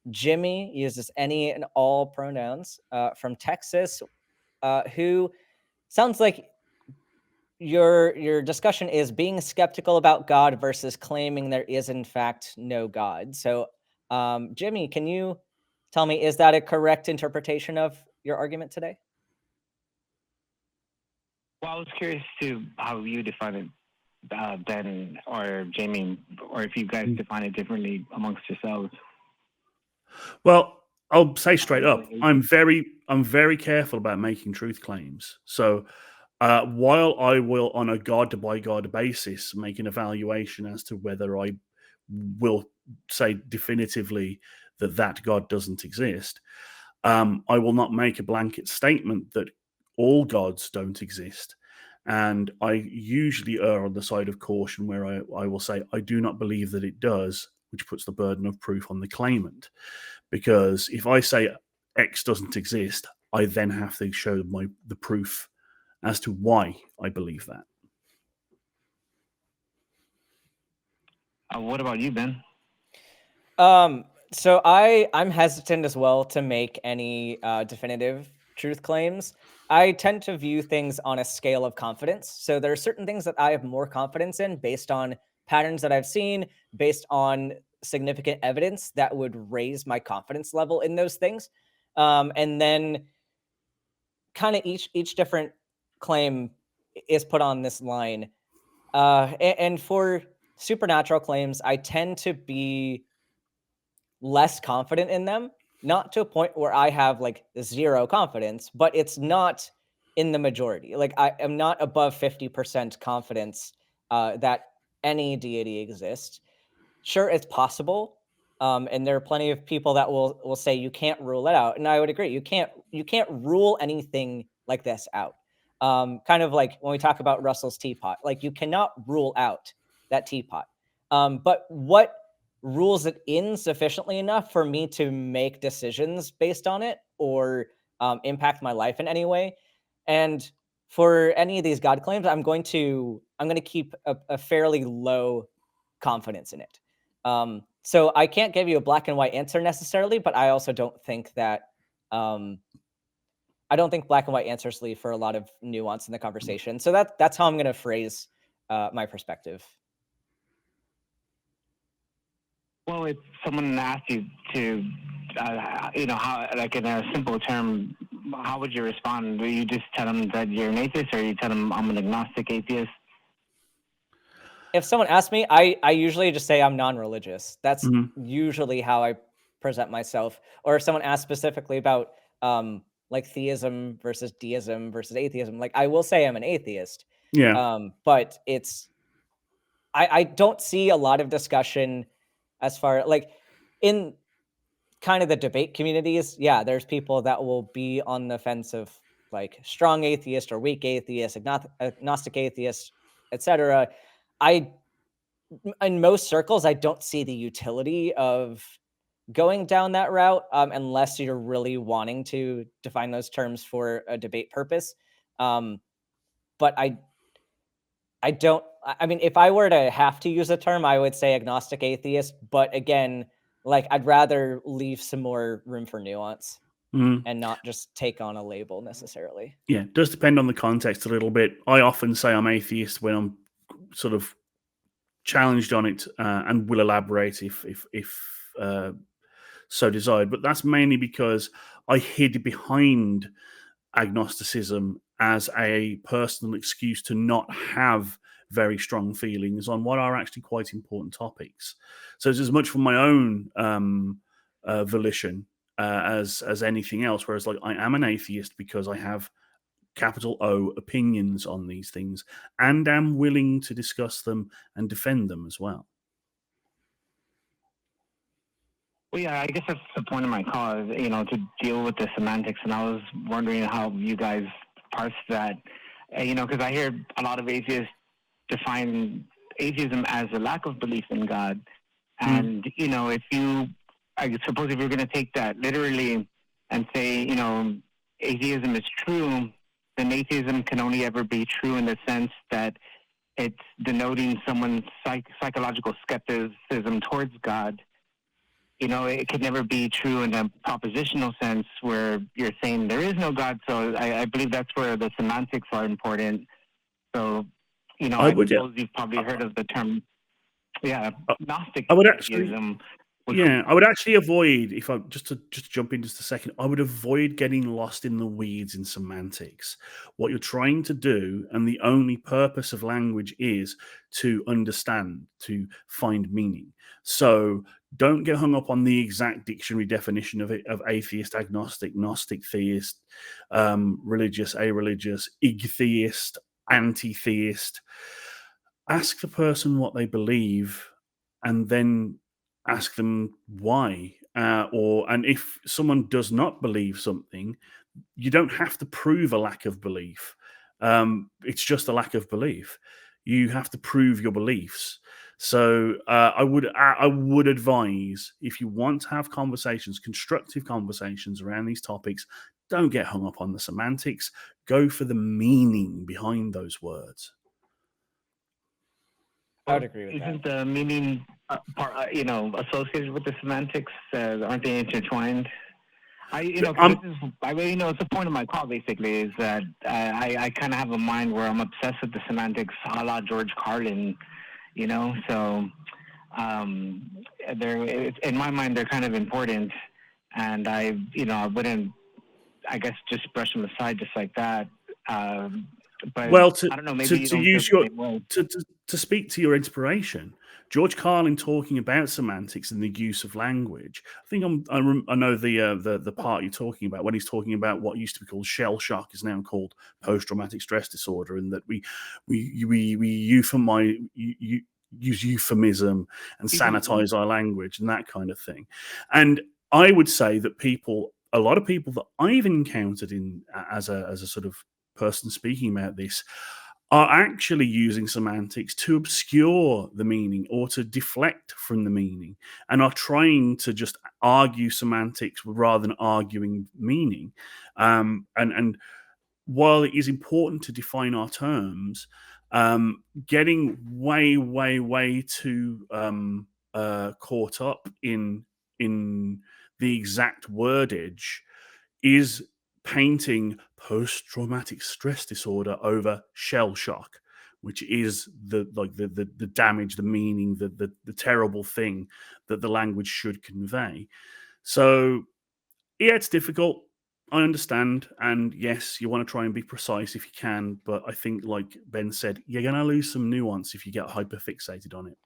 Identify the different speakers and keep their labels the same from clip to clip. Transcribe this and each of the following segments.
Speaker 1: Jimmy uses any and all pronouns from Texas, who sounds like your discussion is being skeptical about God versus claiming there is in fact no God. So, Jimmy, can you tell me, is that a correct interpretation of your argument today?
Speaker 2: Well, I was curious to how you define it, Ben or Jamie, or if you guys define it differently amongst yourselves.
Speaker 3: Well, I'll say straight up, I'm very careful about making truth claims. So while I will, on a God by God basis, make an evaluation as to whether I will say definitively that God doesn't exist, I will not make a blanket statement that all gods don't exist. And I usually err on the side of caution where I will say, I do not believe that it does, which puts the burden of proof on the claimant. Because if I say X doesn't exist, I then have to show the proof as to why I believe that.
Speaker 2: What about you, Ben?
Speaker 1: So I'm hesitant as well to make any definitive truth claims. I tend to view things on a scale of confidence. So there are certain things that I have more confidence in based on patterns that I've seen, based on significant evidence that would raise my confidence level in those things. And then kind of each different claim is put on this line. And for supernatural claims, I tend to be less confident in them, not to a point where I have like zero confidence, but it's not in the majority. Like I am not above 50% confidence that any deity exists. Sure, it's possible. And there are plenty of people that will say you can't rule it out. And I would agree. You can't rule anything like this out. Kind of like when we talk about Russell's teapot, like you cannot rule out that teapot. But what rules it in sufficiently enough for me to make decisions based on it or impact my life in any way? And for any of these God claims, I'm going to keep a fairly low confidence in it. So I can't give you a black and white answer necessarily, but I also don't think that I don't think black and white answers leave for a lot of nuance in the conversation. So that's how I'm going to phrase my perspective.
Speaker 2: Well, if someone asked you to, how, like in a simple term, how would you respond? Do you just tell them that you're an atheist, or you tell them I'm an agnostic atheist?
Speaker 1: If someone asks me, I usually just say I'm non-religious. That's usually how I present myself. Or if someone asks specifically about like theism versus deism versus atheism, like I will say I'm an atheist.
Speaker 3: Yeah.
Speaker 1: But I don't see a lot of discussion as far like in kind of the debate communities. Yeah, there's people that will be on the fence of like strong atheist or weak atheist, agnostic atheist, etc. In most circles, I don't see the utility of going down that route unless you're really wanting to define those terms for a debate purpose. But I don't, I mean, if I were to have to use a term, I would say agnostic atheist. But again, like I'd rather leave some more room for nuance and not just take on a label necessarily.
Speaker 3: Yeah, it does depend on the context a little bit. I often say I'm atheist when I'm sort of challenged on it and will elaborate if so desired. But that's mainly because I hid behind agnosticism as a personal excuse to not have very strong feelings on what are actually quite important topics. So it's as much for my own volition as anything else. Whereas, like, I am an atheist because I have capital O opinions on these things and am willing to discuss them and defend them as well.
Speaker 2: Well, yeah, I guess that's the point of my call, to deal with the semantics. And I was wondering how you guys parse that, because I hear a lot of atheists define atheism as a lack of belief in God. And, I suppose if you're going to take that literally and say, atheism is true, then atheism can only ever be true in the sense that it's denoting someone's psychological skepticism towards God. it could never be true in a propositional sense where you're saying there is no God. So I believe that's where the semantics are important. So, I suppose you've probably heard of the term, Gnostic
Speaker 3: I would actually,
Speaker 2: atheism.
Speaker 3: I would actually avoid, if I just to jump in just a second, I would avoid getting lost in the weeds in semantics. What you're trying to do, and the only purpose of language is to understand, to find meaning. So don't get hung up on the exact dictionary definition of atheist, agnostic, gnostic, theist, religious, a-religious, ig-theist, anti-theist. Ask the person what they believe, and then ask them why. And if someone does not believe something, you don't have to prove a lack of belief. It's just a lack of belief. You have to prove your beliefs. So I would advise, if you want to have conversations, constructive conversations around these topics, don't get hung up on the semantics. Go for the meaning behind those words.
Speaker 1: I would agree with
Speaker 2: Isn't
Speaker 1: that.
Speaker 2: the meaning associated with the semantics? Aren't they intertwined? It's the point of my call basically is that I kind of have a mind where I'm obsessed with the semantics, a la George Carlin. So they're in my mind they're kind of important, and I wouldn't, I guess, just brush them aside just like that. But I don't know. Maybe
Speaker 3: to speak to your inspiration, George Carlin talking about semantics and the use of language. I think I know the part you're talking about when he's talking about what used to be called shell shock is now called post-traumatic stress disorder, and that we use euphemism and sanitize our language and that kind of thing. And I would say that a lot of people that I've encountered as a sort of person speaking about this are actually using semantics to obscure the meaning or to deflect from the meaning, and are trying to just argue semantics rather than arguing meaning. And while it is important to define our terms, getting way too caught up in the exact wordage is painting post-traumatic stress disorder over shell shock, which is the damage, the meaning, the terrible thing that the language should convey. So it's difficult. I understand, and yes, you want to try and be precise if you can, but I think, like Ben said, you're going to lose some nuance if you get hyperfixated on it.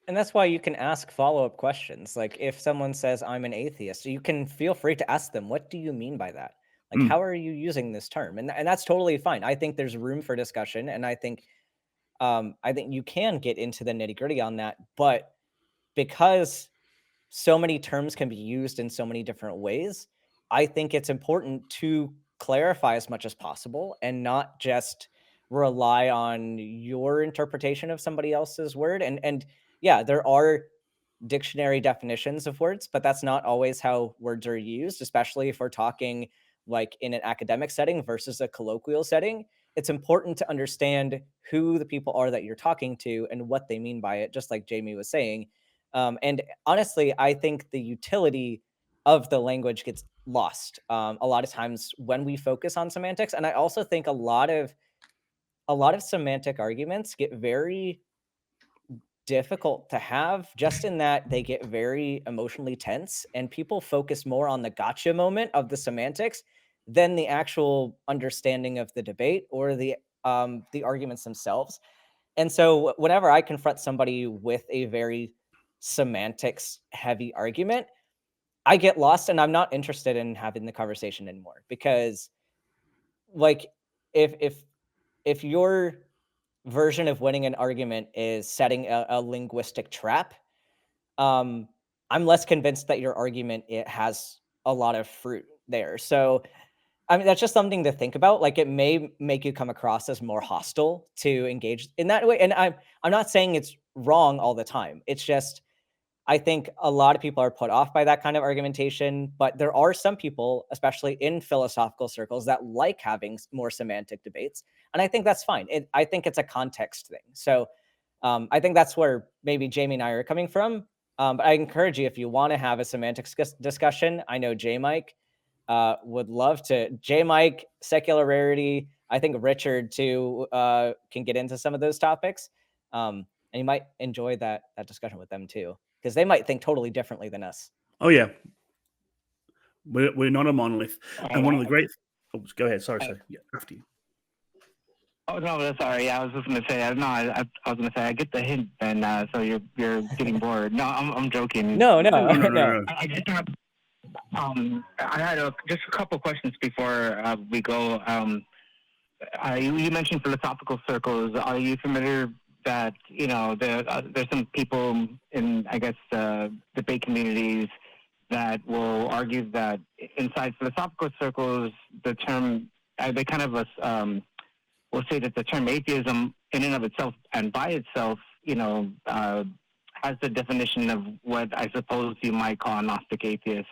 Speaker 1: And that's why you can ask follow-up questions. Like, if someone says, I'm an atheist, you can feel free to ask them, what do you mean by that? Like, how are you using this term? And that's totally fine. I think there's room for discussion, and I think you can get into the nitty-gritty on that. But because so many terms can be used in so many different ways, I think it's important to clarify as much as possible and not just rely on your interpretation of somebody else's word. And yeah, there are dictionary definitions of words, but that's not always how words are used, especially if we're talking like in an academic setting versus a colloquial setting. It's important to understand who the people are that you're talking to and what they mean by it, just like Jamie was saying. And honestly, I think the utility of the language gets lost a lot of times when we focus on semantics. And I also think a lot of semantic arguments get very difficult to have, just in that they get very emotionally tense, and people focus more on the gotcha moment of the semantics than the actual understanding of the debate or the arguments themselves. And so whenever I confront somebody with a very semantics heavy argument, I get lost and I'm not interested in having the conversation anymore, because like if your version of winning an argument is setting a linguistic trap, I'm less convinced that your argument it has a lot of fruit there. So I mean, that's just something to think about. Like, it may make you come across as more hostile to engage in that way. And I'm not saying it's wrong all the time. It's just, I think a lot of people are put off by that kind of argumentation, but there are some people, especially in philosophical circles, that like having more semantic debates. And I think that's fine. I think it's a context thing. So I think that's where maybe Jamie and I are coming from. But I encourage you, if you want to have a semantics discussion, I know J Mike would love to. J Mike, secularity, I think Richard too can get into some of those topics. And you might enjoy that discussion with them too, because they might think totally differently than us.
Speaker 3: Oh yeah, we're not a monolith, and one of the great. Oh, go ahead. Sorry. Yeah, after you.
Speaker 2: Oh no, sorry. I was just going to say. No, I was going to say. I get the hint, and so you're getting bored. No, I'm joking.
Speaker 1: No.
Speaker 2: I just have. I had just a couple questions before we go. You mentioned philosophical circles. Are you familiar that there's some people in, I guess, debate communities that will argue that inside philosophical circles, the term they kind of will say that the term atheism, in and of itself and by itself, has the definition of what I suppose you might call a Gnostic atheist.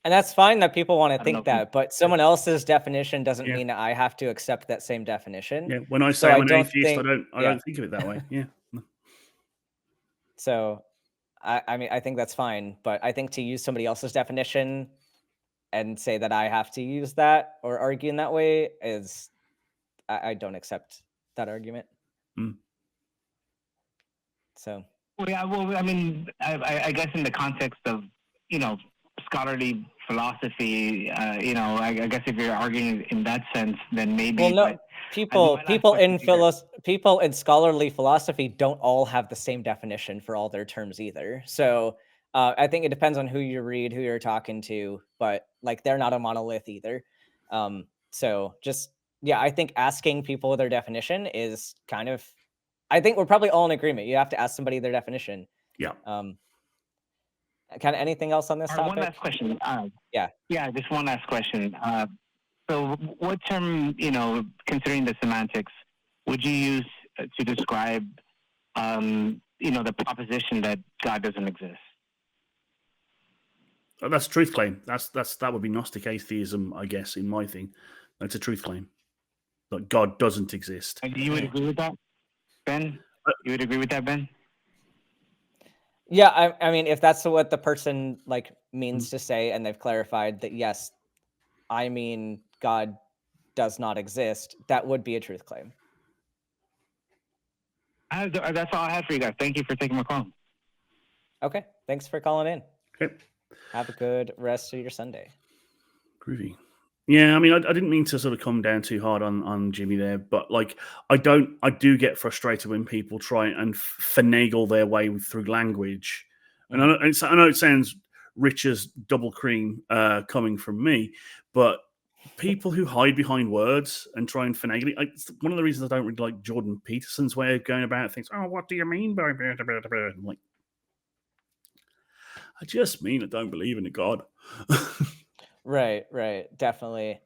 Speaker 1: And that's fine that people want to think that, but someone else's definition doesn't mean that I have to accept that same definition.
Speaker 3: Yeah, when I say I'm an atheist, I don't think of it that way. Yeah.
Speaker 1: So, I mean, I think that's fine, but I think to use somebody else's definition and say that I have to use that or argue in that way is, I don't accept that argument. So.
Speaker 2: Well, yeah. Well, I mean, I guess in the context of scholarly philosophy, I guess if you're arguing in that sense, then maybe.
Speaker 1: Well, no, people in scholarly philosophy don't all have the same definition for all their terms either. So I think it depends on who you read, who you're talking to, but like they're not a monolith either. So just I think asking people their definition is kind of. I think we're probably all in agreement. You have to ask somebody their definition.
Speaker 3: Yeah.
Speaker 1: Kind of anything else on this topic?
Speaker 2: One last question.
Speaker 1: Yeah,
Speaker 2: just one last question. So what term, considering the semantics, would you use to describe, the proposition that God doesn't exist?
Speaker 3: That's a truth claim. That would be Gnostic atheism, I guess, in my thing. That's a truth claim. That God doesn't exist.
Speaker 2: And you would agree with that, Ben? You would agree with that, Ben?
Speaker 1: Yeah, I mean, if that's what the person means to say, and they've clarified that yes, I mean God does not exist, that would be a truth claim.
Speaker 2: That's all I had for you guys. Thank you for taking my call.
Speaker 1: Okay, thanks for calling in.
Speaker 3: Okay.
Speaker 1: Have a good rest of your Sunday.
Speaker 3: Groovy. Yeah, I mean, I didn't mean to sort of come down too hard on Jimmy there, but I do get frustrated when people try and finagle their way through language. And I know it sounds rich as double cream coming from me, but people who hide behind words and try and finagle it, it's one of the reasons I don't really like Jordan Peterson's way of going about things. Oh, what do you mean by blah, blah, blah? I'm like, I just mean I don't believe in a God.
Speaker 1: Right, definitely.